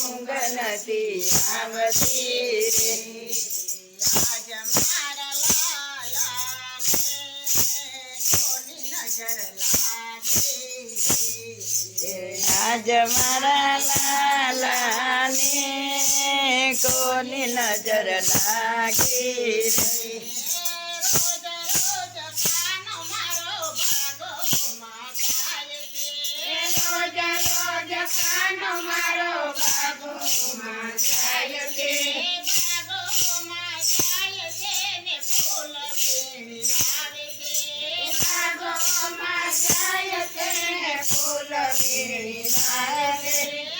ઊંઘ નથી આવતી રે આજ મારા લાલાને કોની નજર લાગે આજ મારા લાલાને કોની નજર લાગી રે કાનો મારો બાગોમાં જાય છે બાગોમાં જાય છે ને ફૂલ વીણી લાવે છે બાગોમાં જાય છે ને ફૂલ વીણી લાવે છે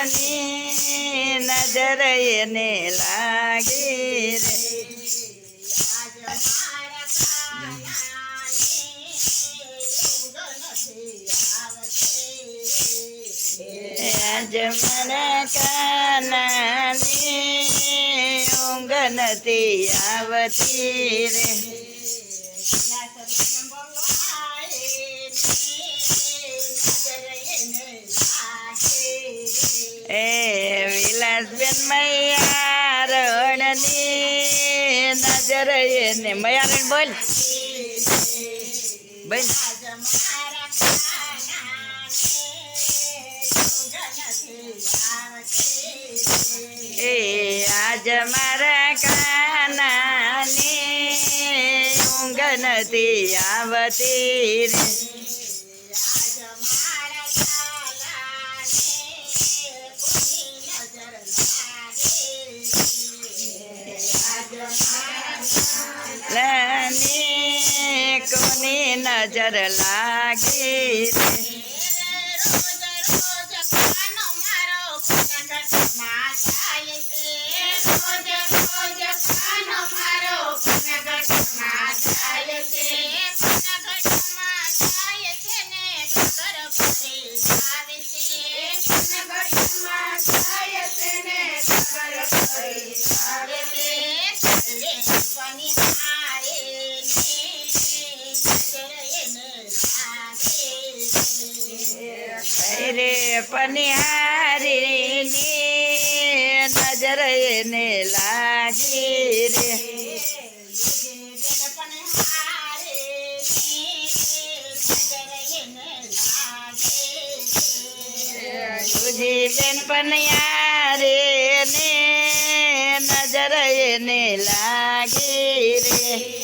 મણિયારણની નજર એને લાગી રે આજ મારા કાનાની ઊંઘ નથી આવતી રે એ વિલાસબેન મૈયારણની નજર એને મૈયારણ બોલ બોલ એ આજ મારા કાનાની ઊંઘ નથી આવતી રે લાની કોની નજર લાગી રે રે પનિહારીની નજર એને લાગી રે તુજી બેન પનિહારીની નજર એને લાગી રે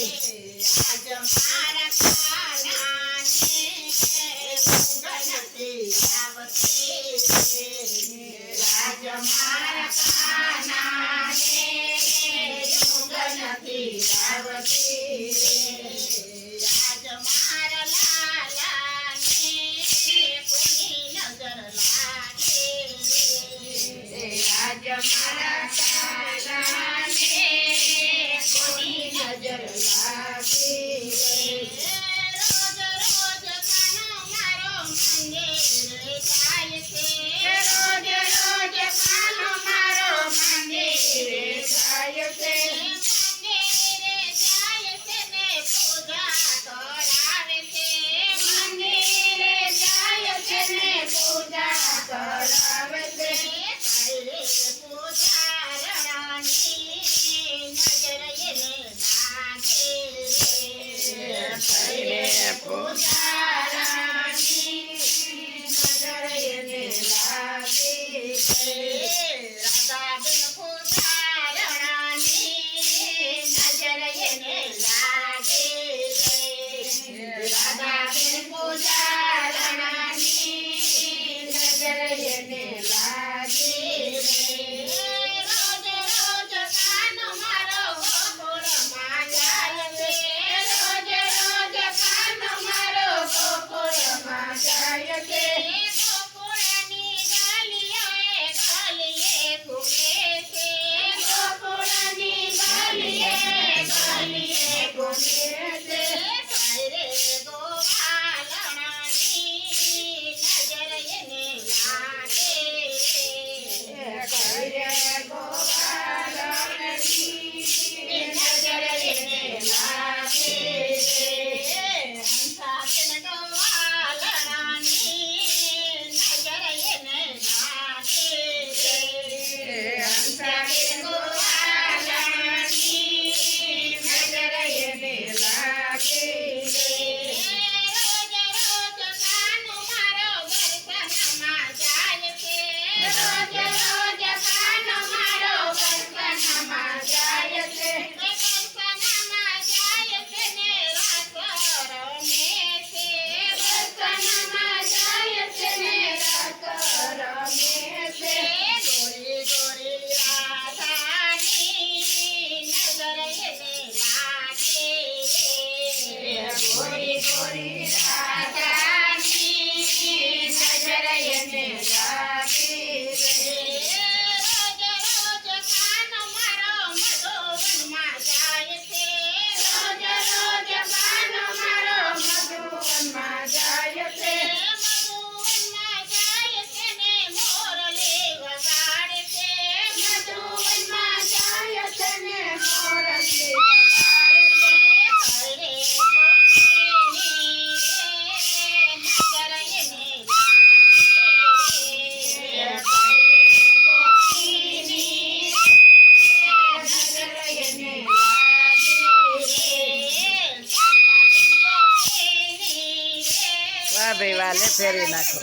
ફેરવી નાખો.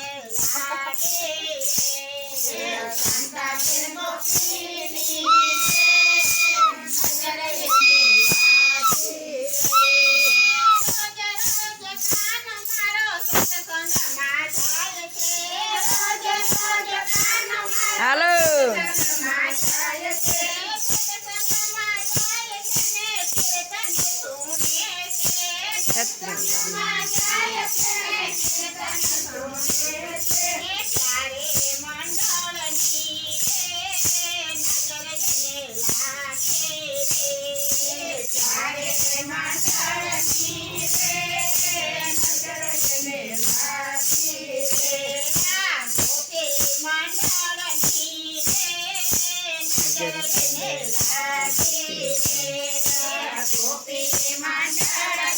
હાલો ગોપી મંડળ